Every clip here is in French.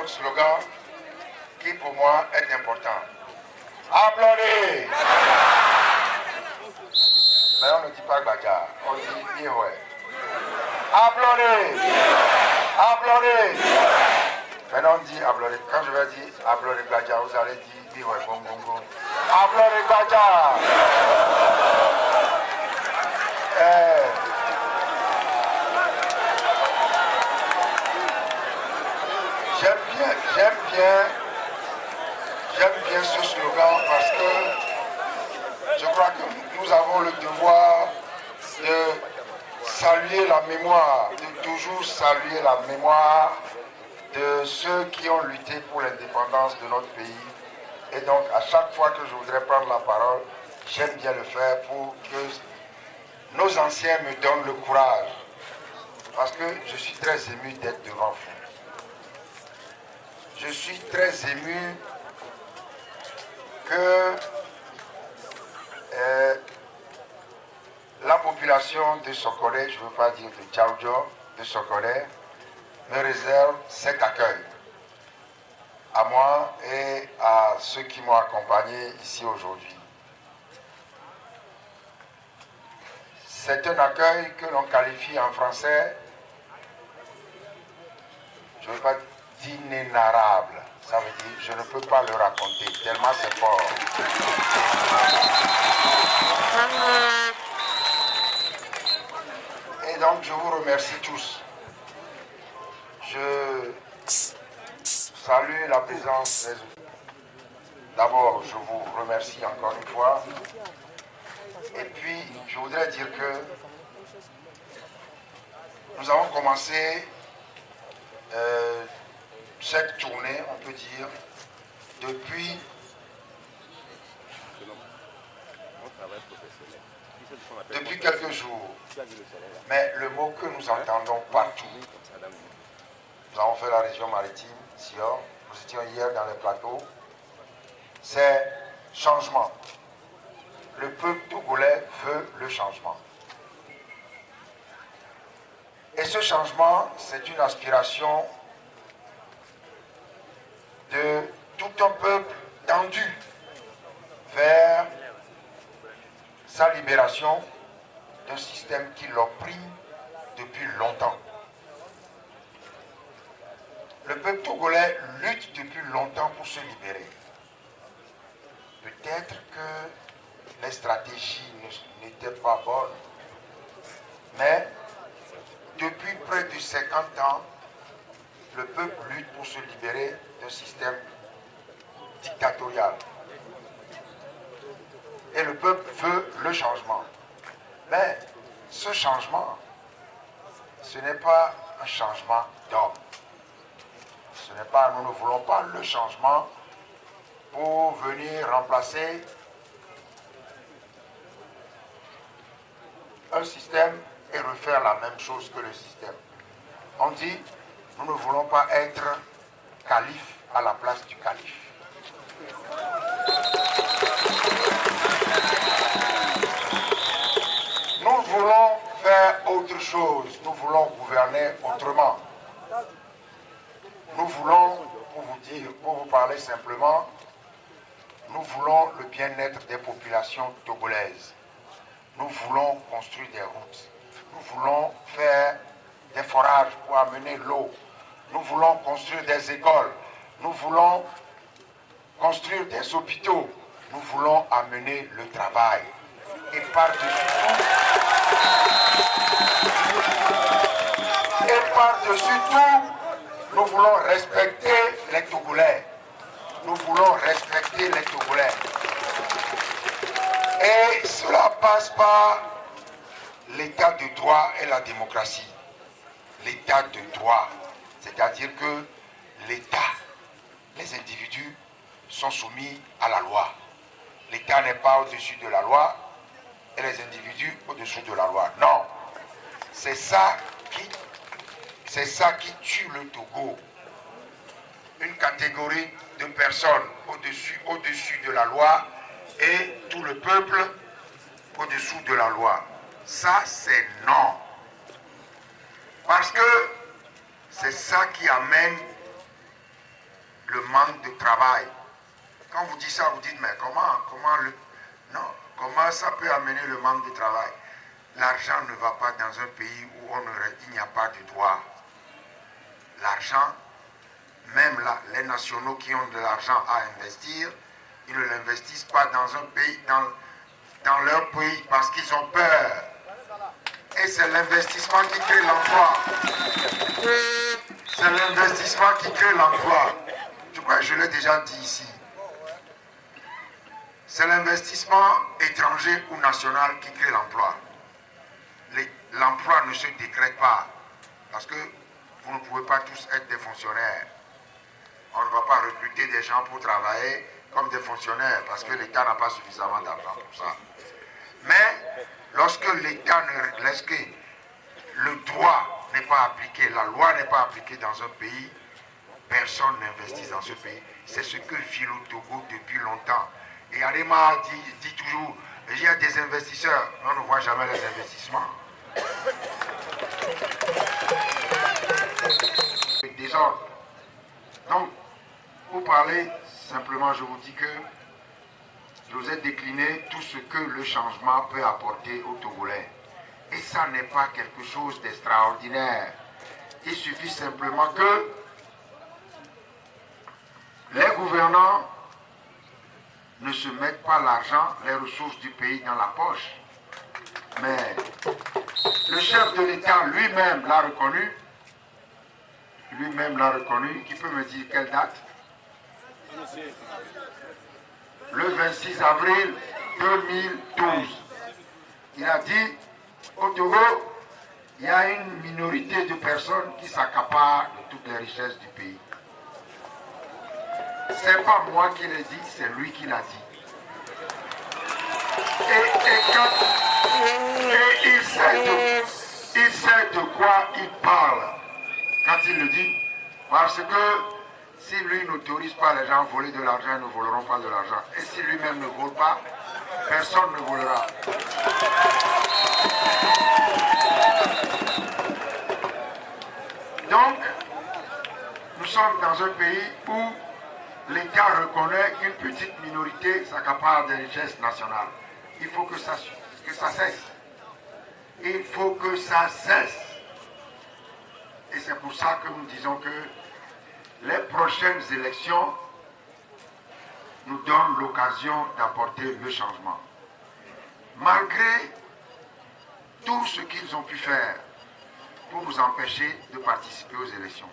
slogan qui pour moi est important. Applaudez! Mais on ne dit pas Gbadja, on dit Yehoué. Applaudez! Applaudez! Maintenant on dit applaudez. Quand je vais dire applaudez Gbadja, vous allez dire Yehoué, bon, bon, bon. Applaudez Gbadja! J'aime bien ce slogan parce que je crois que nous avons le devoir de saluer la mémoire, de toujours saluer la mémoire de ceux qui ont lutté pour l'indépendance de notre pays. Et donc à chaque fois que je voudrais prendre la parole, j'aime bien le faire pour que nos anciens me donnent le courage. Parce que je suis très ému d'être devant vous. Je suis très ému que la population de Sokolé, je ne veux pas dire de Tchaoudjo, de Sokolé, me réserve cet accueil à moi et à ceux qui m'ont accompagné ici aujourd'hui. C'est un accueil que l'on qualifie en français, je ne veux pas dire d'inénarrable. Ça veut dire je ne peux pas le raconter, tellement c'est fort. Et donc je vous remercie tous. Je salue la présence des autres. D'abord, je vous remercie encore une fois. Et puis, je voudrais dire que nous avons commencé cette tournée, on peut dire, depuis quelques jours. Mais le mot que nous entendons partout, nous avons fait la région maritime, Sion, nous étions hier dans les plateaux, c'est changement. Le peuple togolais veut le changement. Et ce changement, c'est une aspiration de tout un peuple tendu vers sa libération d'un système qui l'opprime depuis longtemps. Le peuple togolais lutte depuis longtemps pour se libérer. Peut-être que les stratégies n'étaient pas bonnes, mais depuis près de 50 ans, le peuple lutte pour se libérer d'un système dictatorial. Et le peuple veut le changement. Mais ce changement, ce n'est pas un changement d'homme. Nous ne voulons pas le changement pour venir remplacer un système et refaire la même chose que le système. On dit, nous ne voulons pas être calife à la place du calife. Nous voulons faire autre chose, nous voulons gouverner autrement. Nous voulons, pour vous parler simplement, nous voulons le bien-être des populations togolaises. Nous voulons construire des routes. Nous voulons faire des forages pour amener l'eau. Nous voulons construire des écoles. Nous voulons construire des hôpitaux. Nous voulons amener le travail. Et par-dessus tout, nous voulons respecter les Togolais. Nous voulons respecter les Togolais. Et cela passe par l'état de droit et la démocratie. L'état de droit, c'est-à-dire que l'État, les individus sont soumis à la loi. L'État n'est pas au-dessus de la loi et les individus au-dessous de la loi. Non, c'est ça qui tue le Togo. Une catégorie de personnes au-dessus de la loi et tout le peuple au-dessous de la loi. Ça, c'est non. Parce que c'est ça qui amène manque de travail. Quand vous dites ça, vous dites, mais comment ça peut amener le manque de travail? L'argent ne va pas dans un pays où il n'y a pas de droit. L'argent, même là, les nationaux qui ont de l'argent à investir, ils ne l'investissent pas dans un pays, dans leur pays parce qu'ils ont peur. Et c'est l'investissement qui crée l'emploi. C'est l'investissement qui crée l'emploi. Je crois que je l'ai déjà dit ici. C'est l'investissement étranger ou national qui crée l'emploi. L'emploi ne se décrète pas. Parce que vous ne pouvez pas tous être des fonctionnaires. On ne va pas recruter des gens pour travailler comme des fonctionnaires parce que l'État n'a pas suffisamment d'argent pour ça. Mais lorsque l'État lorsque le droit n'est pas appliqué, la loi n'est pas appliquée dans un pays, personne n'investit dans ce pays. C'est ce que vit le Togo depuis longtemps. Et Adema dit toujours, il y a des investisseurs, mais on ne voit jamais les investissements. Désordre. Donc, pour parler, simplement, je vous dis que je vous ai décliné tout ce que le changement peut apporter aux Togolais. Et ça n'est pas quelque chose d'extraordinaire. Il suffit simplement que les gouvernants ne se mettent pas l'argent, les ressources du pays dans la poche. Mais le chef de l'État lui-même l'a reconnu. Lui-même l'a reconnu. Qui peut me dire quelle date? Le 26 avril 2012. Il a dit, au Togo, il y a une minorité de personnes qui s'accaparent de toutes les richesses du pays. C'est pas moi qui l'ai dit, c'est lui qui l'a dit. Et il sait de quoi il parle quand il le dit. Parce que si lui n'autorise pas les gens à voler de l'argent, ils ne voleront pas de l'argent. Et si lui-même ne vole pas, personne ne volera. Donc, nous sommes dans un pays où l'État reconnaît qu'une petite minorité s'accapare des richesses nationales. Il faut que ça cesse. Il faut que ça cesse. Et c'est pour ça que nous disons que les prochaines élections nous donnent l'occasion d'apporter le changement. Malgré tout ce qu'ils ont pu faire pour nous empêcher de participer aux élections.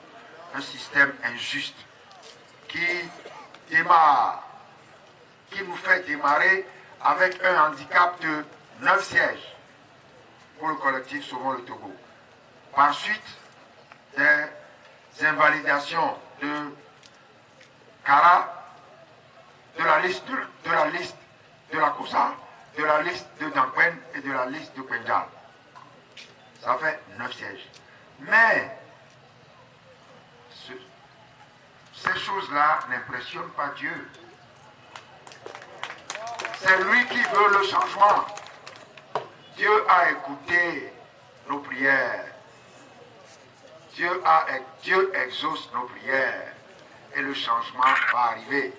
Un système injuste qui nous fait démarrer avec un handicap de 9 sièges pour le collectif Sauvons le Togo. Par suite, des invalidations de Kara, de la liste de la Kousa, de la liste de Dankwen et de la liste de Pendjal. Ça fait 9 sièges. Mais ces choses-là n'impressionnent pas Dieu. C'est lui qui veut le changement. Dieu a écouté nos prières. Dieu exauce nos prières. Et le changement va arriver.